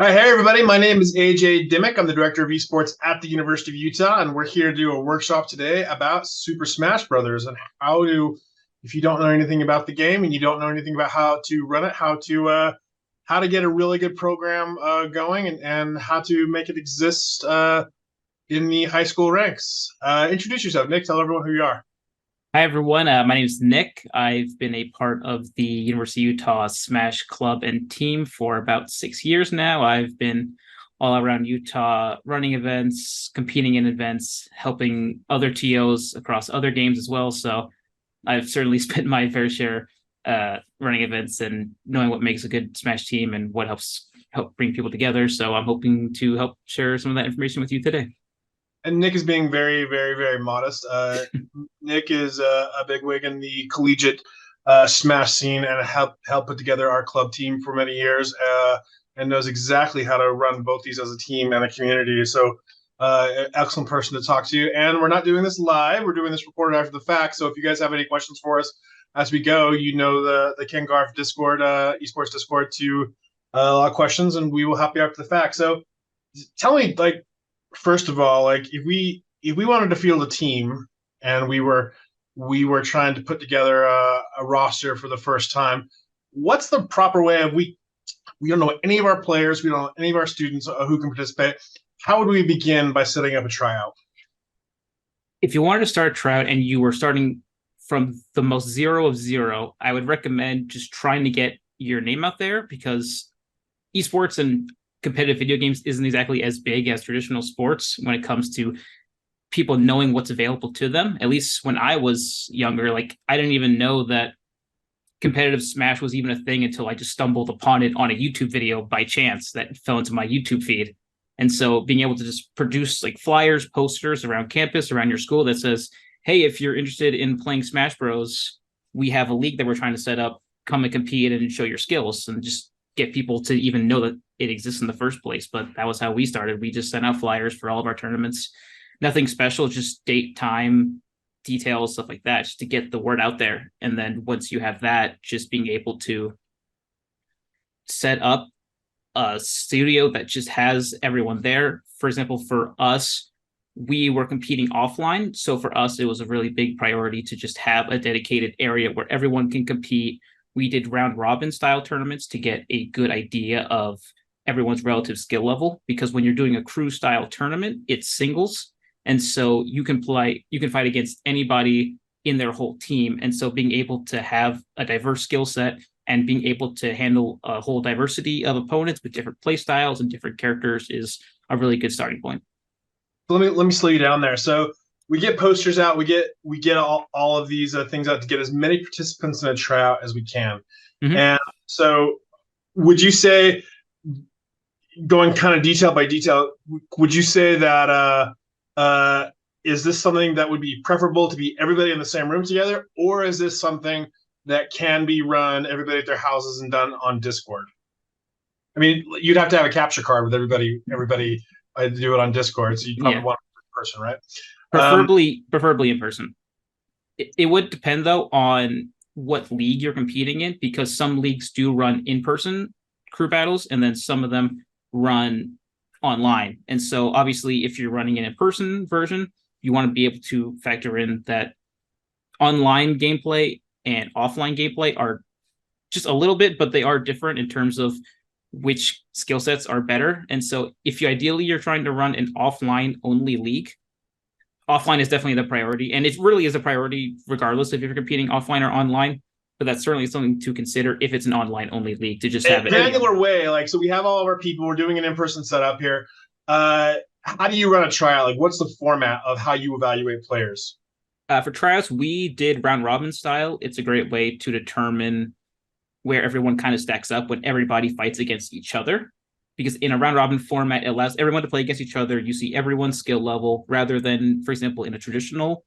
All right, hey everybody. My name is AJ Dimmick. I'm the director of esports at the University of Utah, and we're here to do a workshop today about Super Smash Brothers and how to, if you don't know anything about the game and you don't know anything about how to run it, how to get a really good program going and how to make it exist in the high school ranks. Introduce yourself, Nick. Tell everyone who you are. Hi, everyone. My name is Nick. I've been a part of the University of Utah Smash Club and team for about 6 years now. I've been all around Utah running events, competing in events, helping other TOs across other games as well. So I've certainly spent my fair share running events and knowing what makes a good Smash team and what help bring people together. So I'm hoping to help share some of that information with you today. And Nick is being very, very, very modest. Nick is a bigwig in the collegiate Smash scene and helped put together our club team for many years, and knows exactly how to run both these as a team and a community. So, excellent person to talk to. And we're not doing this live; we're doing this recorded after the fact. So, if you guys have any questions for us as we go, you know the Ken Garff Discord, Esports Discord, to a lot of questions, and we will help you after the fact. So, tell me, like, first of all, like if we wanted to field a team and we were trying to put together a roster for the first time, what's the proper way of we don't know any of our players, we don't know any of our students who can participate. How would we begin by setting up a tryout? If you wanted to start a tryout and you were starting from the most zero of zero, I would recommend just trying to get your name out there because esports and competitive video games isn't exactly as big as traditional sports when it comes to people knowing what's available to them. At least when I was younger, like I didn't even know that competitive Smash was even a thing until I just stumbled upon it on a YouTube video by chance that fell into my YouTube feed. And so being able to just produce like flyers, posters around campus, around your school that says, hey, if you're interested in playing Smash Bros, we have a league that we're trying to set up. Come and compete and show your skills and just get people to even know that it exists in the first place. But that was how we started. We just sent out flyers for all of our tournaments. Nothing special, just date, time, details, stuff like that, just to get the word out there. And then once you have that, just being able to set up a studio that just has everyone there. For example, for us, we were competing offline. So for us, it was a really big priority to just have a dedicated area where everyone can compete. We did round robin style tournaments to get a good idea of everyone's relative skill level, because when you're doing a crew style tournament, it's singles. And so you can fight against anybody in their whole team. And so being able to have a diverse skill set and being able to handle a whole diversity of opponents with different play styles and different characters is a really good starting point. Let me slow you down there. So we get posters out, we get all of these things out to get as many participants in a tryout as we can. Mm-hmm. And so would you say, going kind of detail by detail, would you say that is this something that would be preferable to be everybody in the same room together, or is this something that can be run everybody at their houses and done on Discord? I mean, you'd have to have a capture card with everybody do it on Discord, so you'd probably want a person, right? Preferably in person. It would depend though on what league you're competing in, because some leagues do run in-person crew battles and then some of them run online. And so obviously if you're running an in-person version, you want to be able to factor in that online gameplay and offline gameplay are just a little bit, but they are different in terms of which skill sets are better. And so if you're trying to run an offline only league, offline is definitely the priority. And it really is a priority regardless if you're competing offline or online. But that's certainly something to consider if it's an online only league, to just have it. Granular way, like, so we have all of our people, we're doing an in-person setup here. How do you run a tryout? Like, what's the format of how you evaluate players? For tryouts, we did round robin style. It's a great way to determine where everyone kind of stacks up when everybody fights against each other. Because in a round robin format, it allows everyone to play against each other. You see everyone's skill level rather than, for example, in a traditional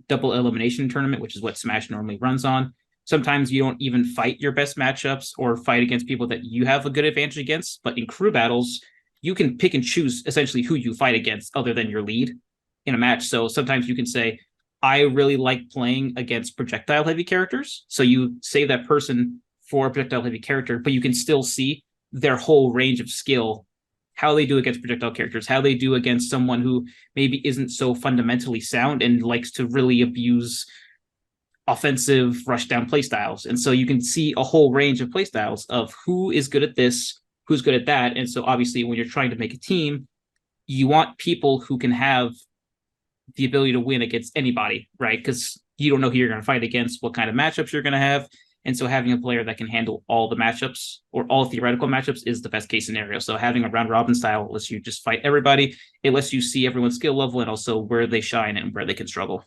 double elimination tournament, which is what Smash normally runs on. Sometimes you don't even fight your best matchups or fight against people that you have a good advantage against. But in crew battles, you can pick and choose essentially who you fight against other than your lead in a match. So sometimes you can say, I really like playing against projectile heavy characters. So you save that person for a projectile heavy character, but you can still see their whole range of skill how they do against projectile characters, how they do against someone who maybe isn't so fundamentally sound and likes to really abuse offensive rush down playstyles. And so you can see a whole range of playstyles of who is good at this, who's good at that. And so obviously when you're trying to make a team, you want people who can have the ability to win against anybody, right? Because you don't know who you're going to fight against, what kind of matchups you're going to have. And so having a player that can handle all the matchups or all theoretical matchups is the best case scenario. So having a round robin style lets you just fight everybody. It lets you see everyone's skill level and also where they shine and where they can struggle.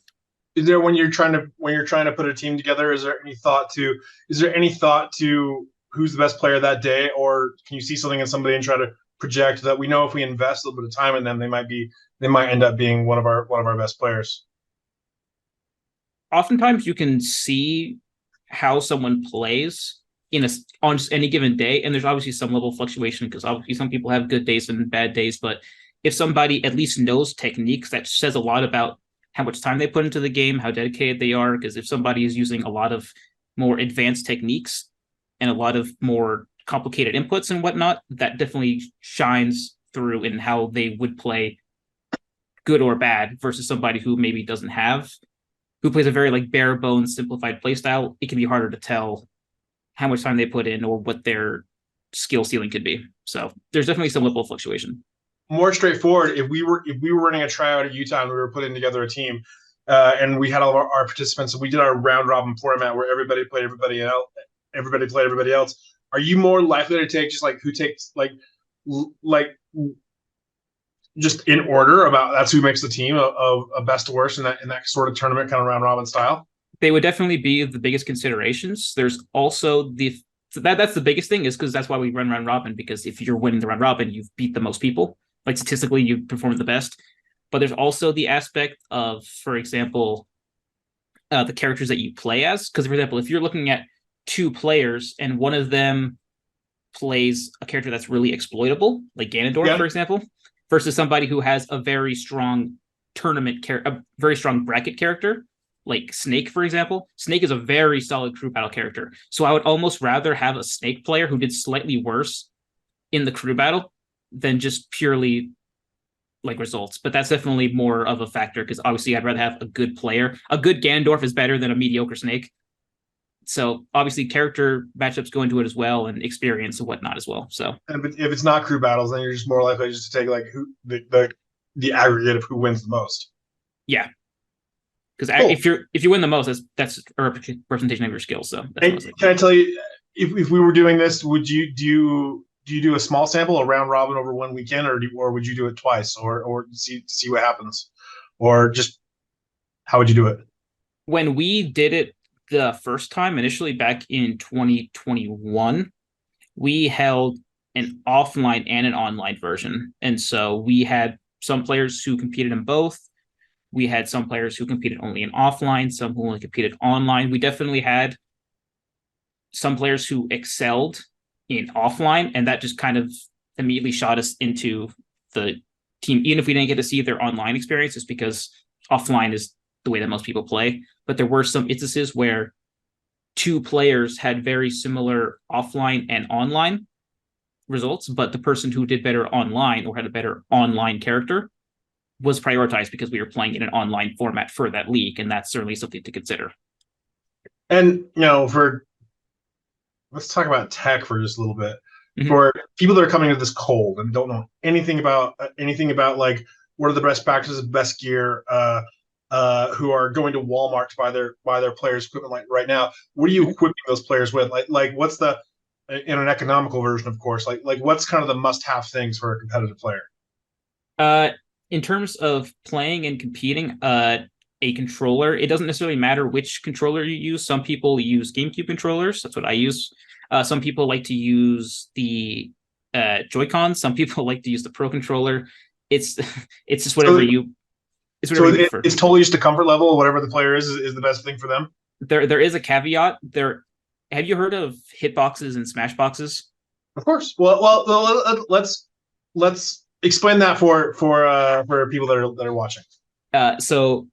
Is there, when you're trying to put a team together, is there any thought to who's the best player that day, or can you see something in somebody and try to project that we know if we invest a little bit of time in them, they might end up being one of our best players? Oftentimes you can see how someone plays on just any given day, and there's obviously some level of fluctuation because obviously some people have good days and bad days. But if somebody at least knows techniques, that says a lot about how much time they put into the game, how dedicated they are. Because if somebody is using a lot of more advanced techniques and a lot of more complicated inputs and whatnot, that definitely shines through in how they would play, good or bad, versus somebody who maybe who plays a very like bare bones simplified play style. It can be harder to tell how much time they put in or what their skill ceiling could be. So there's definitely some level of fluctuation. More straightforward, if we were running a tryout at Utah and we were putting together a team, and we had all of our participants, and we did our round robin format where everybody played everybody else. Are you more likely to take just like who takes like just in order about that's who makes the team of best to worst in that sort of tournament kind of round robin style? They would definitely be the biggest considerations. There's also that's the biggest thing, is because that's why we run round robin, because if you're winning the round robin, you've beat the most people. Like statistically, you perform the best. But there's also the aspect of, for example, the characters that you play as. Because, for example, if you're looking at two players and one of them plays a character that's really exploitable, like Ganondorf, for example, versus somebody who has a very strong a very strong bracket character, like Snake, for example. Snake is a very solid crew battle character. So I would almost rather have a Snake player who did slightly worse in the crew battle than just purely like results. But that's definitely more of a factor, because obviously I'd rather have a good player. A good Ganondorf is better than a mediocre Snake. So obviously character matchups go into it as well, and experience and whatnot as well. So if it's not crew battles, then you're just more likely just to take like who the aggregate of who wins the most. Yeah. Because if you win the most, that's a representation of your skills. So can I tell you, if we were doing this, would you do you do a small sample, a round robin over one weekend, or would you do it twice, or see what happens, or just how would you do it? When we did it the first time, initially back in 2021, we held an offline and an online version, and so we had some players who competed in both. We had some players who competed only in offline, some who only competed online. We definitely had some players who excelled in offline, and that just kind of immediately shot us into the team, even if we didn't get to see their online experiences, because offline is the way that most people play. But there were some instances where two players had very similar offline and online results, but the person who did better online or had a better online character was prioritized because we were playing in an online format for that league, and that's certainly something to consider. And let's talk about tech for just a little bit. Mm-hmm. For people that are coming to this cold and don't know anything about like what are the best practices, best gear, who are going to Walmart to buy their players' equipment like right now, what are you equipping those players with? Like what's the, in an economical version, of course, like what's kind of the must-have things for a competitive player? In terms of playing and competing, a controller, it doesn't necessarily matter which controller you use. Some people use GameCube controllers. That's what I use. Some people like to use the Joy-Con. Some people like to use the Pro controller. It's just whatever It's totally just a comfort level. Whatever the player is the best thing for them. There is a caveat. Have you heard of hitboxes and smash boxes? Of course. Well, let's explain that for people that are watching. So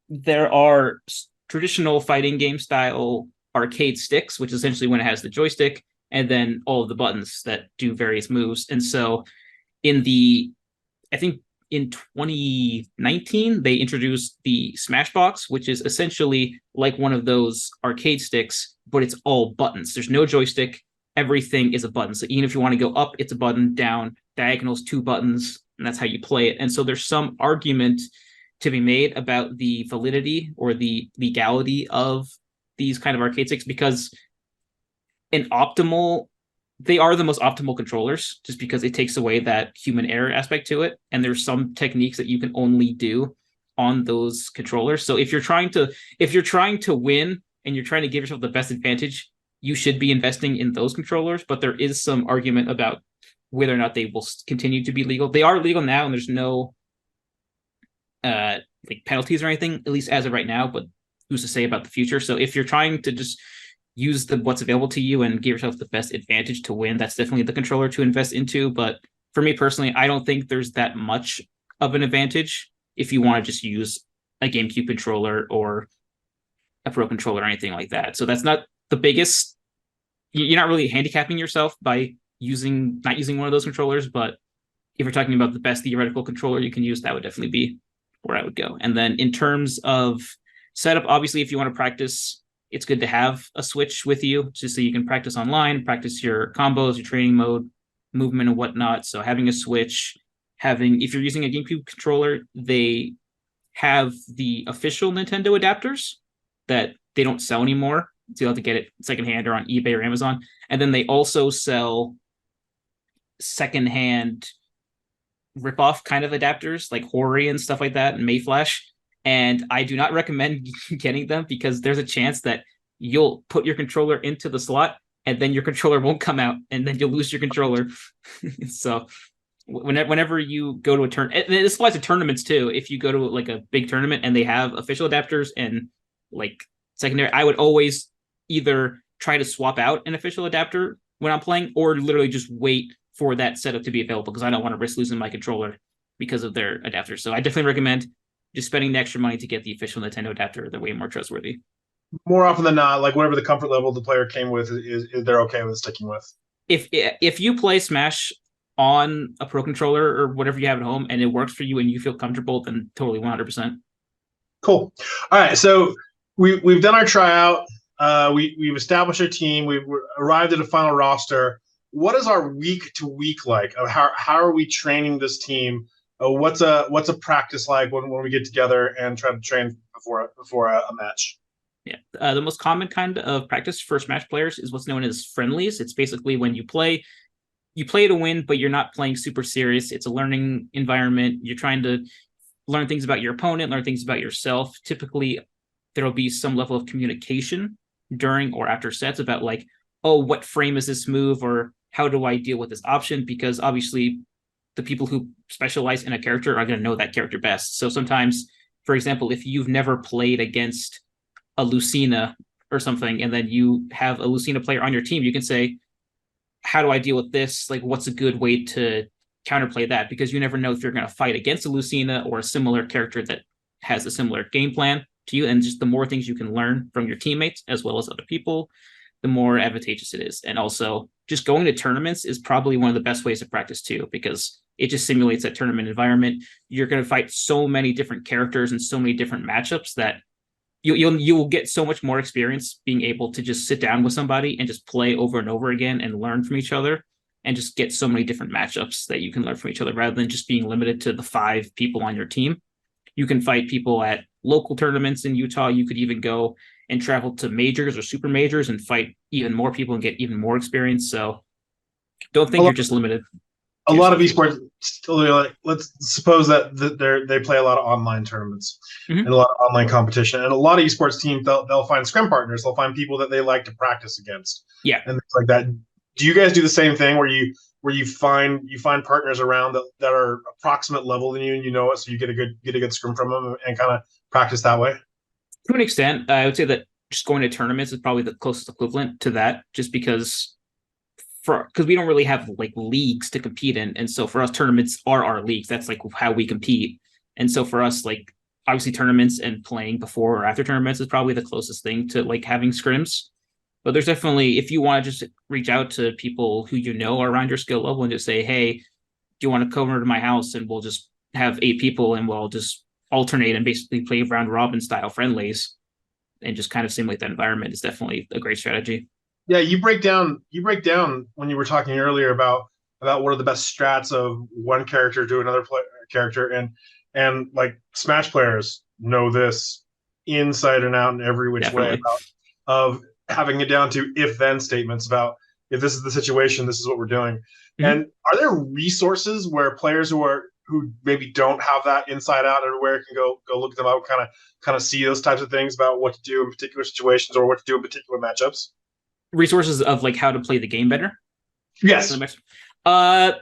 there are traditional fighting game style arcade sticks, which is essentially when it has the joystick and then all of the buttons that do various moves. And so in the, I think in 2019, they introduced the Smashbox, which is essentially like one of those arcade sticks, but it's all buttons. There's no joystick. Everything is a button. So even if you want to go up, it's a button, down, diagonals, two buttons, and that's how you play it. And so there's some argument to be made about the validity or the legality of these kind of arcade sticks, because an optimal they are the most optimal controllers just because it takes away that human error aspect to it. And there's some techniques that you can only do on those controllers. So if you're trying to win and you're trying to give yourself the best advantage, you should be investing in those controllers. But there is some argument about whether or not they will continue to be legal. They are legal now, and there's no like penalties or anything, at least as of right now, but who's to say about the future? So if you're trying to just use what's available to you and give yourself the best advantage to win, that's definitely the controller to invest into. But for me personally, I don't think there's that much of an advantage if you want to just use a GameCube controller or a Pro controller or anything like that. So that's not the biggest. You're not really handicapping yourself by not using one of those controllers. But if you're talking about the best theoretical controller you can use, that would definitely be where I would go. And then in terms of setup, obviously, if you want to practice, it's good to have a Switch with you just so you can practice online, practice your combos, your training mode, movement, and whatnot. So having a Switch, if you're using a GameCube controller, they have the official Nintendo adapters that they don't sell anymore. So you'll have to get it secondhand or on eBay or Amazon. And then they also sell secondhand ripoff kind of adapters like Hori and stuff like that, and Mayflash. And I do not recommend getting them because there's a chance that you'll put your controller into the slot and then your controller won't come out and then you'll lose your controller. So whenever you go to a turn, and this applies to tournaments too. If you go to like a big tournament and they have official adapters and like secondary, I would always either try to swap out an official adapter when I'm playing or literally just wait for that setup to be available because I don't want to risk losing my controller because of their adapters. So I definitely recommend just spending the extra money to get the official Nintendo adapter. They're way more trustworthy. More often than not, like whatever the comfort level the player came with is they're okay with sticking with. If you play Smash on a Pro controller or whatever you have at home and it works for you and you feel comfortable, then totally 100%. Cool. All right, so we've done our tryout. We've established our team. We've arrived at a final roster. What is our week to week like? How are we training this team? What's a practice like when we get together and try to train before a match? Yeah, the most common kind of practice for Smash players is what's known as friendlies. It's basically when you play to win, but you're not playing super serious. It's a learning environment. You're trying to learn things about your opponent, learn things about yourself. Typically, there'll be some level of communication during or after sets about like, oh, what frame is this move, or how do I deal with this option? Because obviously, the people who specialize in a character are going to know that character best. So sometimes, for example, if you've never played against a Lucina or something, and then you have a Lucina player on your team, you can say, how do I deal with this? Like, what's a good way to counterplay that? Because you never know if you're going to fight against a Lucina or a similar character that has a similar game plan to you. And just the more things you can learn from your teammates as well as other people, the more advantageous it is. And also, just going to tournaments is probably one of the best ways to practice too, because it just simulates that tournament environment. You're going to fight so many different characters and so many different matchups that you'll get so much more experience being able to just sit down with somebody and just play over and over again and learn from each other and just get so many different matchups that you can learn from each other rather than just being limited to the 5 people on your team. You can fight people at local tournaments in Utah. You could even go and travel to majors or super majors and fight even more people and get even more experience. So don't think you're just limited. A lot of esports, let's suppose that they play a lot of online tournaments and a lot of online competition, and a lot of esports teams they'll find scrim partners, they'll find people that they like to practice against, and things like that. Do you guys do the same thing where you find partners around that are approximate level than you and you know it, so you get a good scrim from them and kind of practice that way? To an extent, I would say that just going to tournaments is probably the closest equivalent to that, just because we don't really have like leagues to compete in. And so for us, tournaments are our leagues. That's like how we compete. And so for us, like obviously tournaments and playing before or after tournaments is probably the closest thing to like having scrims. But there's definitely, if you want to just reach out to people who you know are around your skill level and just say, hey, you want to come over to my house and we'll just have 8 people and we'll just alternate and basically play round robin style friendlies and just kind of simulate that environment is definitely a great strategy. Yeah, you break down when you were talking earlier about what are the best strats of one character to another character, and like Smash players know this inside and out in every which way Definitely. about of having it down to if then statements about if this is the situation, this is what we're doing. Mm-hmm. And are there resources where players who maybe don't have that inside out everywhere can go look them up, kind of see those types of things about what to do in particular situations or what to do in particular matchups? Resources of like how to play the game better. Yes. Uh,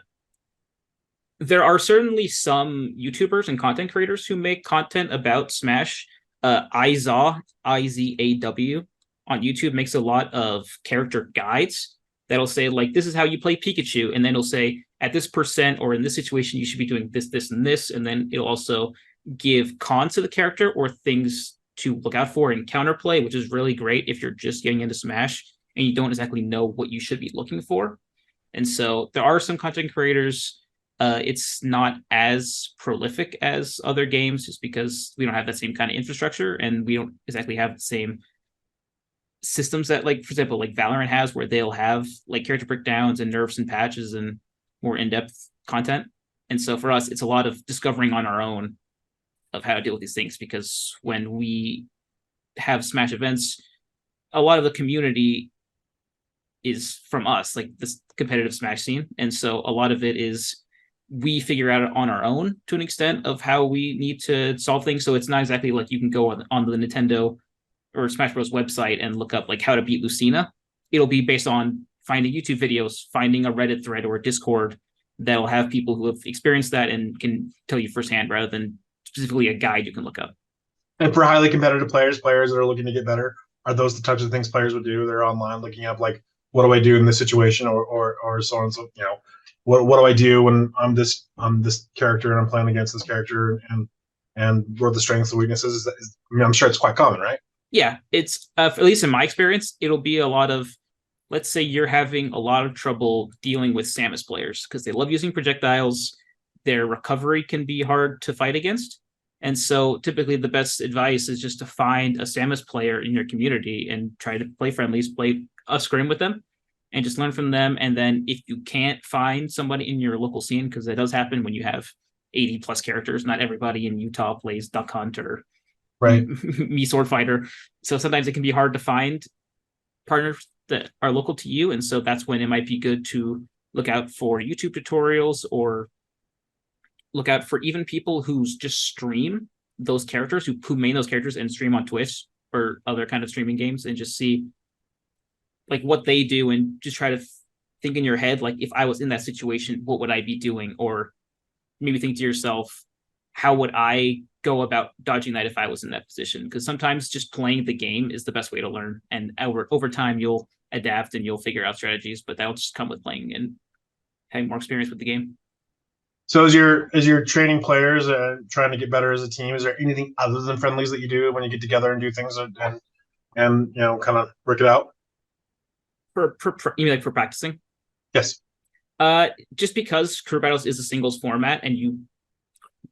there are certainly some YouTubers and content creators who make content about Smash. Izaw, Izaw on YouTube makes a lot of character guides that'll say like this is how you play Pikachu, and then it'll say at this percent or in this situation you should be doing this, this, and this, and then it'll also give cons to the character or things to look out for in counterplay, which is really great if you're just getting into Smash and you don't exactly know what you should be looking for. And so there are some content creators. It's not as prolific as other games just because we don't have that same kind of infrastructure and we don't exactly have the same systems that, like, for example, like Valorant has, where they'll have like character breakdowns and nerfs and patches and more in-depth content. And so for us, it's a lot of discovering on our own of how to deal with these things, because when we have Smash events, a lot of the community is from us, like this competitive Smash scene. And so a lot of it is we figure out on our own to an extent of how we need to solve things. So it's not exactly like you can go on the Nintendo or Smash Bros website and look up like how to beat Lucina. It'll be based on finding YouTube videos, finding a Reddit thread or a Discord that'll have people who have experienced that and can tell you firsthand rather than specifically a guide you can look up. And for highly competitive players that are looking to get better, are those the types of things players would do? They're online looking up like, what do I do in this situation, or so on. So what do I do when I'm this character and I'm playing against this character, and what are the strengths and weaknesses? I mean, I'm sure it's quite common, right? Yeah, it's at least in my experience, it'll be a lot of, let's say you're having a lot of trouble dealing with Samus players because they love using projectiles. Their recovery can be hard to fight against. And so typically the best advice is just to find a Samus player in your community and try to play friendlies, play a scrim with them, and just learn from them. And then if you can't find somebody in your local scene, because that does happen when you have 80 plus characters, not everybody in Utah plays Duck Hunt or Right. me Sword Fighter. So sometimes it can be hard to find partners that are local to you. And so that's when it might be good to look out for YouTube tutorials or look out for even people who just stream those characters, who main those characters and stream on Twitch or other kind of streaming games, and just see like what they do and just try to think in your head, like if I was in that situation, what would I be doing? Or maybe think to yourself, how would I go about dodging that if I was in that position? Because sometimes just playing the game is the best way to learn. And over time, you'll adapt and you'll figure out strategies, but that'll just come with playing and having more experience with the game. So as you're training players and trying to get better as a team, is there anything other than friendlies that you do when you get together and do things and kind of work it out? For you mean like for practicing? Yes. Just because career battles is a singles format, and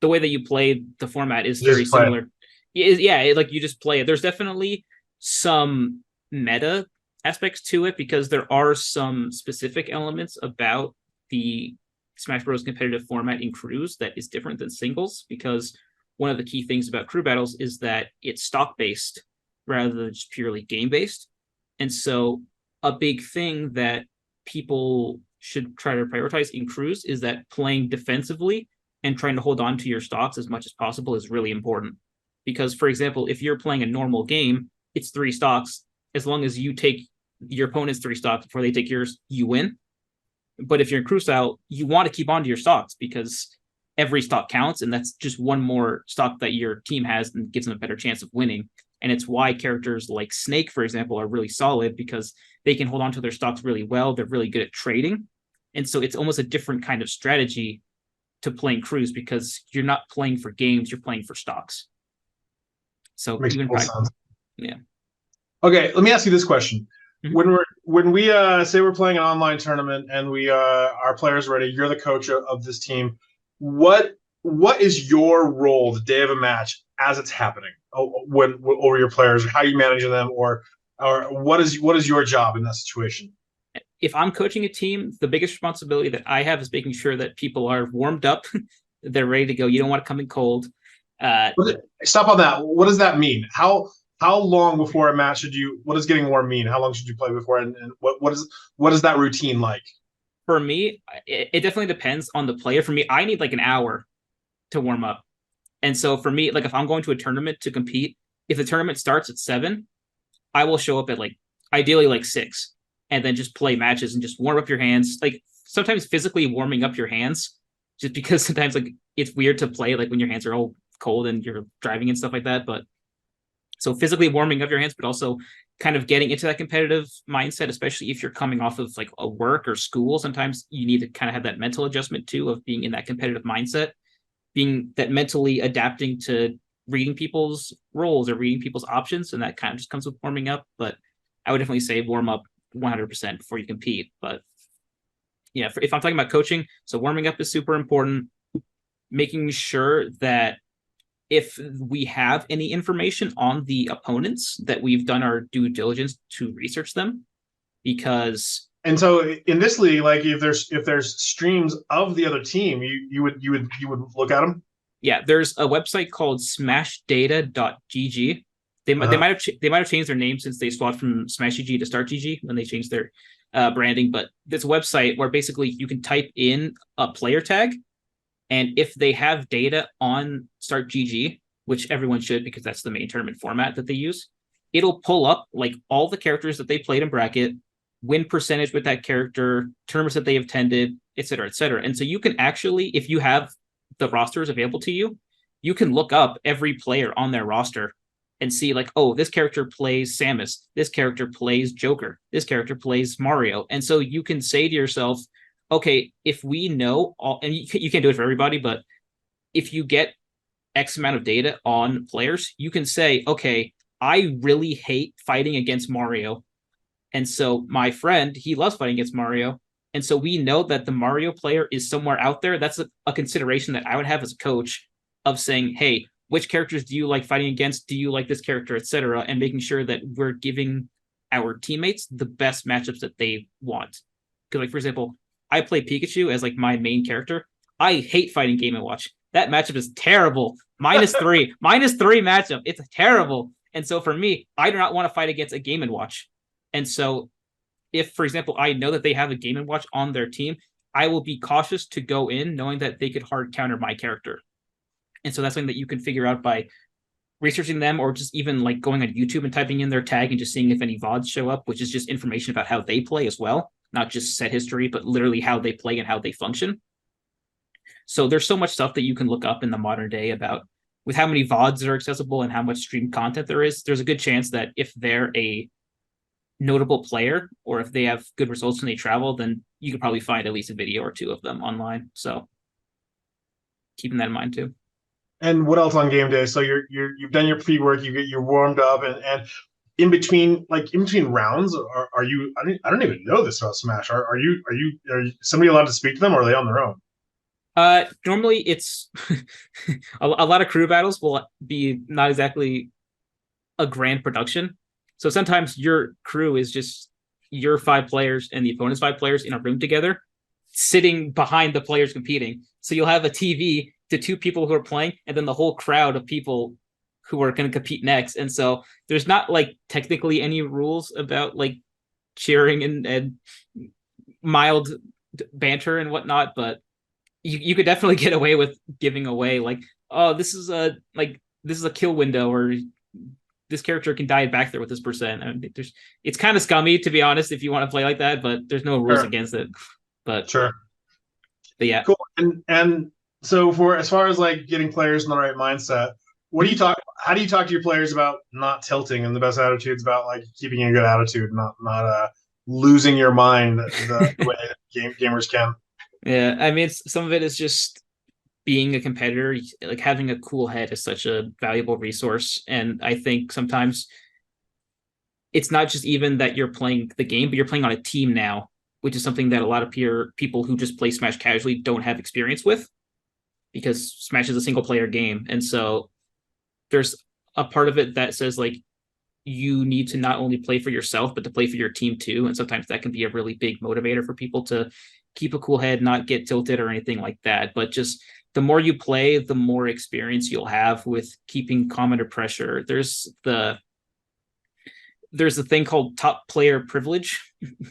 the way that you play the format is very similar. Yeah, like you just play it. There's definitely some meta aspects to it because there are some specific elements about the Smash Bros. Competitive format in crews that is different than singles, because one of the key things about crew battles is that it's stock based rather than just purely game based. And so a big thing that people should try to prioritize in crews is that playing defensively and trying to hold on to your stocks as much as possible is really important. Because, for example, if you're playing a normal game, it's 3 stocks. As long as you take your opponent's 3 stocks before they take yours, you win. But if you're in crew style, you want to keep on to your stocks because every stock counts, and that's just one more stock that your team has and gives them a better chance of winning. And it's why characters like Snake, for example, are really solid because they can hold on to their stocks really well. They're really good at trading. And so it's almost a different kind of strategy to playing crews because you're not playing for games, you're playing for stocks. So Makes even sense. yeah. Okay, let me ask you this question. Mm-hmm. When when we say we're playing an online tournament and we our players ready, you're the coach of this team. What is your role the day of a match as it's happening? When over your players, how you managing them, or what is your job in that situation? If I'm coaching a team, the biggest responsibility that I have is making sure that people are warmed up, they're ready to go. You don't want to come in cold. Uh, Stop on that. What does that mean? How long before a match should you? What does getting warm mean? How long should you play before? And what is that routine like? for me, it definitely depends on the player. For me, I need like an hour to warm up. And so for me, like if I'm going to a tournament to compete, if the tournament starts at 7, I will show up at like ideally like 6 and then just play matches and just warm up your hands. Like sometimes physically warming up your hands, just because sometimes like it's weird to play like when your hands are all cold and you're driving and stuff like that. But so physically warming up your hands, but also kind of getting into that competitive mindset, especially if you're coming off of like a work or school. Sometimes you need to kind of have that mental adjustment too of being in that competitive mindset, being that mentally adapting to reading people's roles or reading people's options, and that kind of just comes with warming up. But I would definitely say warm up 100% before you compete. But yeah, if I'm talking about coaching, so warming up is super important. Making sure that if we have any information on the opponents, that we've done our due diligence to research them, because And so in this league, like if there's streams of the other team, you would look at them. yeah, there's a website called smashdata.gg. Uh-huh. They might have changed their name since they swapped from SmashGG to StartGG when they changed their branding. But there's a website where basically you can type in a player tag, and if they have data on StartGG, which everyone should because that's the main tournament format that they use, it'll pull up like all the characters that they played in bracket, win percentage with that character, tournaments that they have attended, et cetera, et cetera. And so you can actually, if you have the rosters available to you, you can look up every player on their roster and see like, oh, this character plays Samus, this character plays Joker, this character plays Mario. And so you can say to yourself, okay, if we know all, and you can't do it for everybody, but if you get X amount of data on players, you can say, okay, I really hate fighting against Mario. And so my friend, he loves fighting against Mario. And so we know that the Mario player is somewhere out there. That's a consideration that I would have as a coach of saying, hey, which characters do you like fighting against? Do you like this character, etc.? And making sure that we're giving our teammates the best matchups that they want. Because, like, for example, I play Pikachu as like my main character. I hate fighting Game and Watch. That matchup is terrible. -3, -3 matchup. It's terrible. And so for me, I do not want to fight against a Game and Watch. And so if, for example, I know that they have a Game and Watch on their team, I will be cautious to go in knowing that they could hard counter my character. And so that's something that you can figure out by researching them, or just even like going on YouTube and typing in their tag and just seeing if any VODs show up, which is just information about how they play as well, not just set history, but literally how they play and how they function. So there's so much stuff that you can look up in the modern day about with how many VODs are accessible and how much streamed content there is. There's a good chance that if they're a notable player or if they have good results when they travel, then you could probably find at least a video or two of them online. So keeping that in mind too. And what else on game day? So you've done your pre-work, you're warmed up, and in between rounds, are you? I don't even know this about Smash. Are you somebody allowed to speak to them, or are they on their own? Normally it's a lot of crew battles will be not exactly a grand production. So sometimes your crew is just your 5 players and the opponent's 5 players in a room together, sitting behind the players competing. So you'll have a TV to 2 people who are playing, and then the whole crowd of people who are going to compete next. And so there's not like technically any rules about like cheering and mild banter and whatnot, but you could definitely get away with giving away like, oh, this is a kill window, or this character can die back there with this percent. I mean, it's kind of scummy to be honest if you want to play like that, but there's no rules Sure, against it. But sure, but yeah, cool. And so for as far as like getting players in the right mindset, what do you talk? How do you talk to your players about not tilting and the best attitudes about like keeping a good attitude, not losing your mind the way gamers can? yeah. I mean, some of it is just being a competitor. Like having a cool head is such a valuable resource, and I think sometimes it's not just even that you're playing the game, but you're playing on a team now, which is something that a lot of people who just play Smash casually don't have experience with, because Smash is a single player game. And so there's a part of it that says like you need to not only play for yourself, but to play for your team too. And sometimes that can be a really big motivator for people to keep a cool head, not get tilted or anything like that. But just the more you play, the more experience you'll have with keeping calm under pressure. There's a thing called top player privilege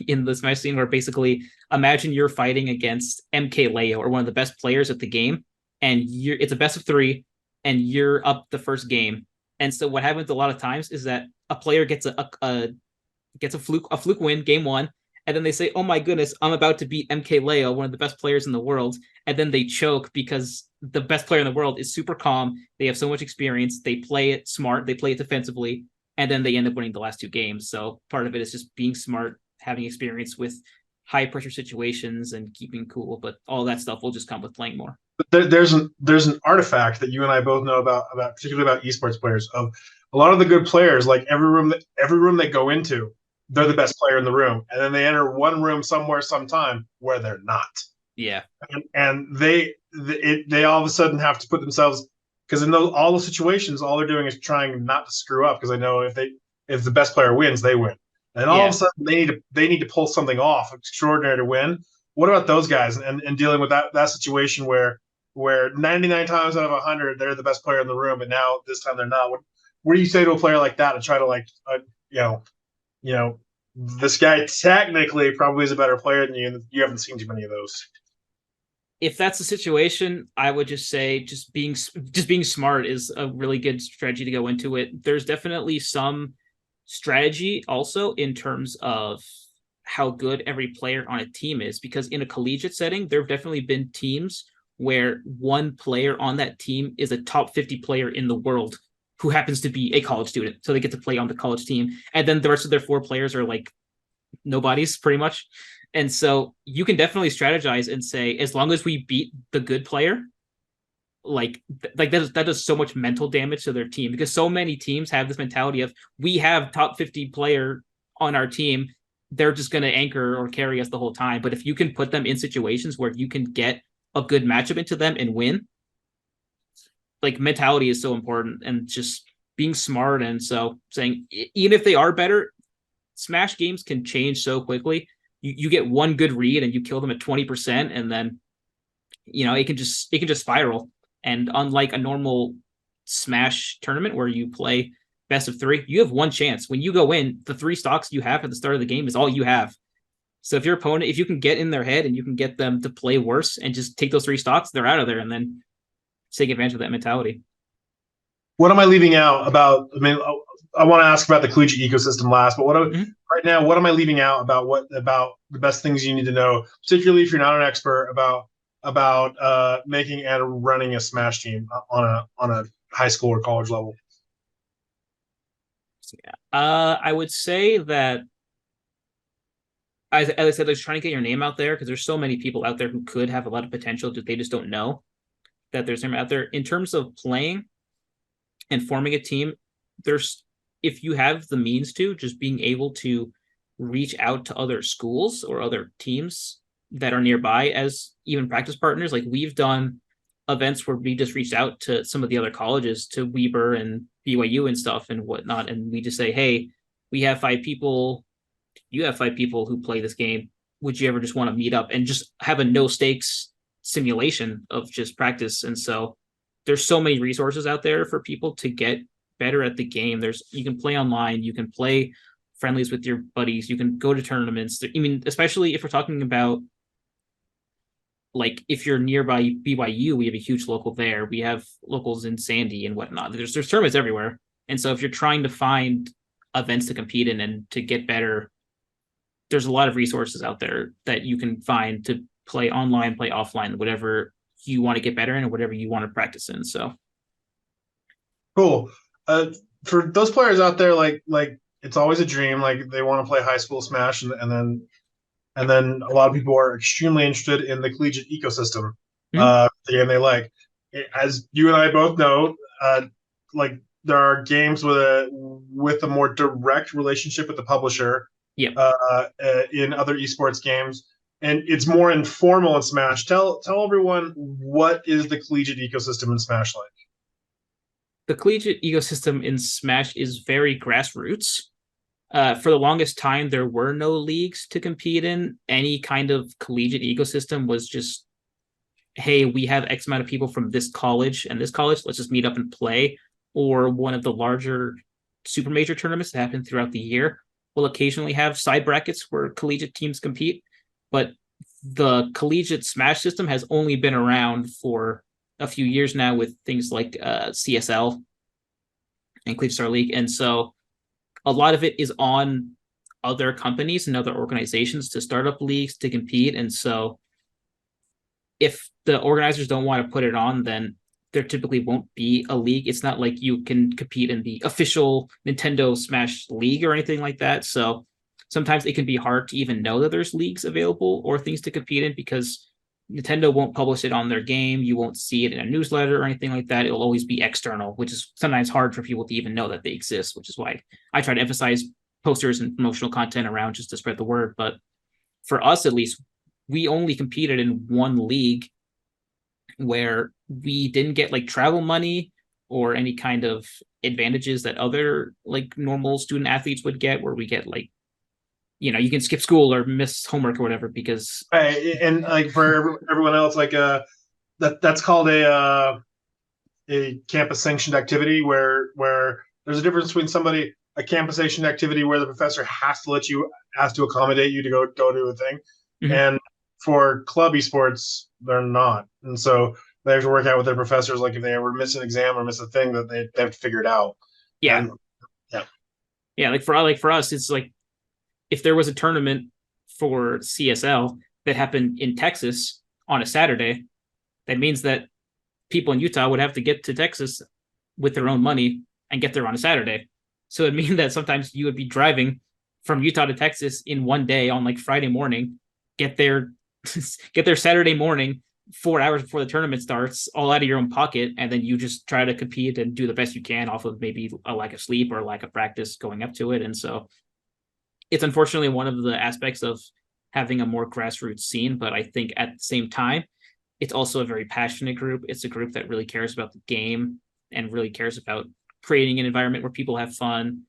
in the Smash scene, where basically imagine you're fighting against MKLeo, or one of the best players at the game, and it's a best of 3, and you're up the first game. And so what happens a lot of times is that a player gets a fluke win game 1, and then they say, "Oh my goodness, I'm about to beat MKLeo, one of the best players in the world," and then they choke because the best player in the world is super calm. They have so much experience. They play it smart. They play it defensively, and then they end up winning the last 2 games. So part of it is just being smart, having experience with high pressure situations, and keeping cool. But all that stuff will just come with playing more. There's an artifact that you and I both know about particularly about esports players, of a lot of the good players, like every room they go into, they're the best player in the room, and then they enter one room somewhere sometime where they're not. Yeah. And they all of a sudden have to put themselves, because in all those situations, all they're doing is trying not to screw up, because they know if the best player wins, they win. And all of a sudden they need to pull something off extraordinary to win. What about those guys and dealing with that situation where 99 times out of 100 they're the best player in the room, but now this time they're not? What do you say to a player like that and try to you know this guy technically probably is a better player than you, and you haven't seen too many of those? If that's the situation, I would just say just being smart is a really good strategy to go into it. There's definitely some strategy also in terms of how good every player on a team is, because in a collegiate setting, there have definitely been teams where one player on that team is a top 50 player in the world who happens to be a college student. So they get to play on the college team. And then the rest of their 4 players are like nobodies pretty much. And so you can definitely strategize and say, as long as we beat the good player, like that does so much mental damage to their team, because so many teams have this mentality of, we have top 50 player on our team, they're just going to anchor or carry us the whole time. But if you can put them in situations where you can get a good matchup into them and win, like mentality is so important, and just being smart. And so saying, even if they are better, Smash games can change so quickly. You get one good read and you kill them at 20%, and then it can just spiral. And unlike a normal Smash tournament where you play best of 3, you have one chance. When you go in, the 3 stocks you have at the start of the game is all you have. So if your opponent, if you can get in their head and you can get them to play worse and just take those 3 stocks, they're out of there, and then take advantage of that mentality. What am I leaving out about? I mean, I want to ask about the collegiate ecosystem last, but right now, what am I leaving out about the best things you need to know, particularly if you're not an expert about making and running a Smash team on a high school or college level? I would say that, as I said, trying to get your name out there, because there's so many people out there who could have a lot of potential that they just don't know that there's them out there. In terms of playing and forming a team, if you have the means to, just being able to reach out to other schools or other teams that are nearby as even practice partners. Like, we've done events where we just reached out to some of the other colleges, to Weber and BYU and stuff and whatnot, and we just say, hey, we have 5 people, you have 5 people who play this game, would you ever just want to meet up and just have a no stakes simulation of just practice? And so there's so many resources out there for people to get better at the game. You can play online, you can play friendlies with your buddies, you can go to tournaments. I mean, especially if we're talking about, like, if you're nearby BYU, we have a huge local there. We have locals in Sandy and whatnot. There's tournaments everywhere. And so if you're trying to find events to compete in and to get better, there's a lot of resources out there that you can find to play online, play offline, whatever you want to get better in and whatever you want to practice in. So cool. For those players out there, like it's always a dream. Like, they want to play high school Smash, and then a lot of people are extremely interested in the collegiate ecosystem, the game they like. As you and I both know, like, there are games with a more direct relationship with the publisher Yep. in other esports games, and it's more informal in Smash. Tell everyone, what is the collegiate ecosystem in Smash like? The collegiate ecosystem in Smash is very grassroots. For the longest time, there were no leagues to compete in. Any kind of collegiate ecosystem was just, hey, we have X amount of people from this college and this college. Let's just meet up and play. Or one of the larger super major tournaments that happen throughout the year will occasionally have side brackets where collegiate teams compete. But the collegiate Smash system has only been around for a few years now with things like CSL and Collegiate Star League. And so a lot of it is on other companies and other organizations to start up leagues to compete. And so if the organizers don't want to put it on, then there typically won't be a league. It's not like you can compete in the official Nintendo Smash League or anything like that. So sometimes it can be hard to even know that there's leagues available or things to compete in because Nintendo won't publish it on their game. You won't see it in a newsletter or anything like that. It'll always be external, which is sometimes hard for people to even know that they exist, which is why I try to emphasize posters and promotional content around just to spread the word. But for us, at least, we only competed in one league where we didn't get like travel money or any kind of advantages that other like normal student athletes would get, where we get like, you can skip school or miss homework or whatever because And like for everyone else, like that's called a campus sanctioned activity where there's a difference between a campus sanctioned activity where the professor has to accommodate you to go do a thing, mm-hmm. and for club esports they're not, and so they have to work out with their professors. Like if they ever miss an exam or miss a thing, that they have to figure it out. Yeah, and, yeah. Like for us, it's like if there was a tournament for CSL that happened in Texas on a Saturday, that means that people in Utah would have to get to Texas with their own money and get there on a Saturday. So it means that sometimes you would be driving from Utah to Texas in one day on like Friday morning, get there Saturday morning, 4 hours before the tournament starts, all out of your own pocket, and then you just try to compete and do the best you can off of maybe a lack of sleep or a lack of practice going up to it. And so it's unfortunately one of the aspects of having a more grassroots scene, but I think at the same time, it's also a very passionate group. It's a group that really cares about the game and really cares about creating an environment where people have fun.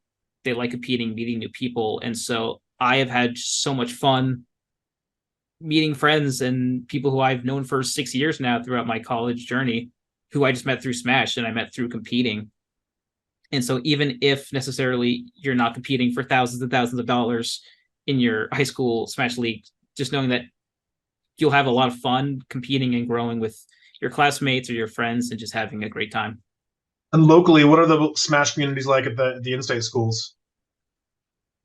They like competing, meeting new people. And so I have had so much fun meeting friends and people who I've known for 6 years now throughout my college journey, who I just met through Smash and I met through competing. And so even if necessarily you're not competing for thousands and thousands of dollars in your high school Smash League, just knowing that you'll have a lot of fun competing and growing with your classmates or your friends and just having a great time. And locally, what are the Smash communities like at the in-state schools?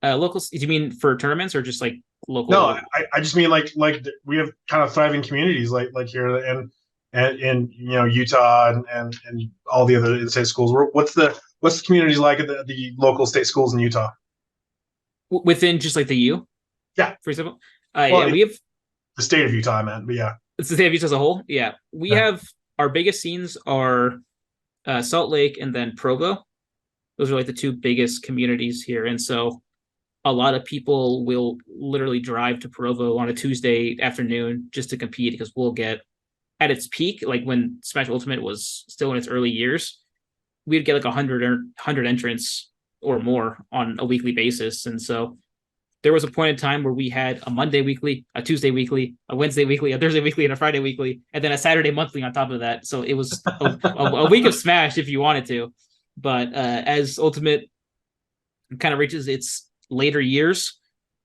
Locals, do you mean for tournaments or just like local? No, I just mean like we have kind of thriving communities like here and in Utah and all the other in-state schools. What's the communities like at the local state schools in Utah? Within just like the U? Yeah. For example? Well, yeah, we have the state of Utah, man. But yeah. It's the state of Utah as a whole. Yeah. We have our biggest scenes are Salt Lake and then Provo. Those are like the two biggest communities here. And so a lot of people will literally drive to Provo on a Tuesday afternoon just to compete because we'll get at its peak, like when Smash Ultimate was still in its early years, we'd get like 100 entrants or more on a weekly basis. And so there was a point in time where we had a Monday weekly, a Tuesday weekly, a Wednesday weekly, a Thursday weekly, and a Friday weekly, and then a Saturday monthly on top of that. So it was a week of Smash if you wanted to. But as Ultimate kind of reaches its later years,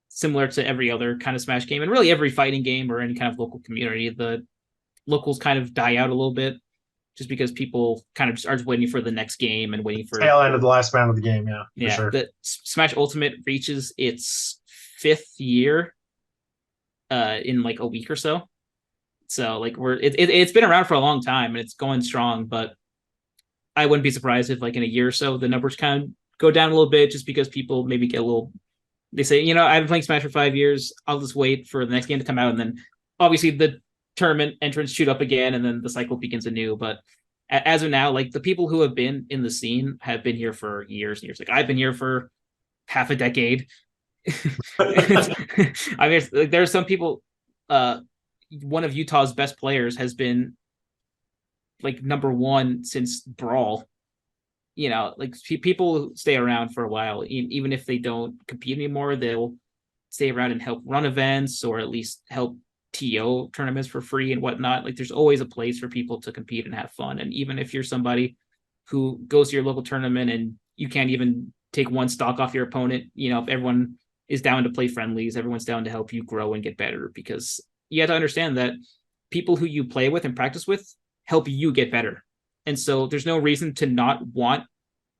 similar to every other kind of Smash game, and really every fighting game or any kind of local community, the locals kind of die out a little bit just because people kind of just are waiting for the next game and waiting for tail end of the last round of the game. Yeah, for sure. The Smash Ultimate reaches its 5th year in like a week or so. So like it's been around for a long time and it's going strong, but I wouldn't be surprised if like in a year or so the numbers kind of go down a little bit just because people maybe get a little, they say, I've been playing Smash for 5 years, I'll just wait for the next game to come out, and then obviously the tournament entrants shoot up again and then the cycle begins anew. But as of now, like the people who have been in the scene have been here for years and years. Like I've been here for half a decade. I mean, like, there are some people. One of Utah's best players has been like number one since Brawl. You know, like people stay around for a while, even if they don't compete anymore. They'll stay around and help run events or at least help TO tournaments for free and whatnot. Like there's always a place for people to compete and have fun. And even if you're somebody who goes to your local tournament and you can't even take one stock off your opponent, you know, if everyone is down to play friendlies, everyone's down to help you grow and get better, because you have to understand that people who you play with and practice with help you get better. And so there's no reason to not want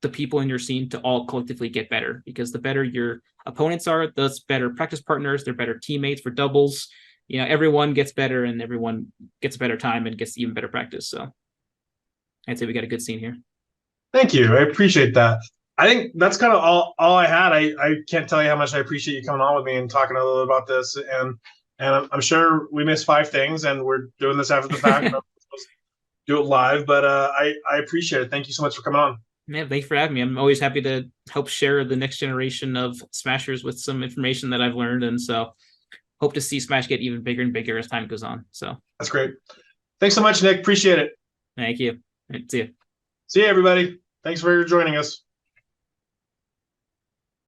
the people in your scene to all collectively get better, because the better your opponents are, the better practice partners, they're better teammates for doubles. You know, everyone gets better and everyone gets a better time and gets even better practice. So I'd say we got a good scene here. Thank you. I appreciate that. I think that's kind of all I had. I can't tell you how much I appreciate you coming on with me and talking a little about this. And I'm sure we missed 5 things, and we're doing this after the fact. Do it live, but I appreciate it. Thank you so much for coming on. Man, thanks for having me. I'm always happy to help share the next generation of Smashers with some information that I've learned, and so hope to see Smash get even bigger and bigger as time goes on. So that's great. Thanks so much, Nick. Appreciate it. Thank you. See you. See you, everybody. Thanks for joining us.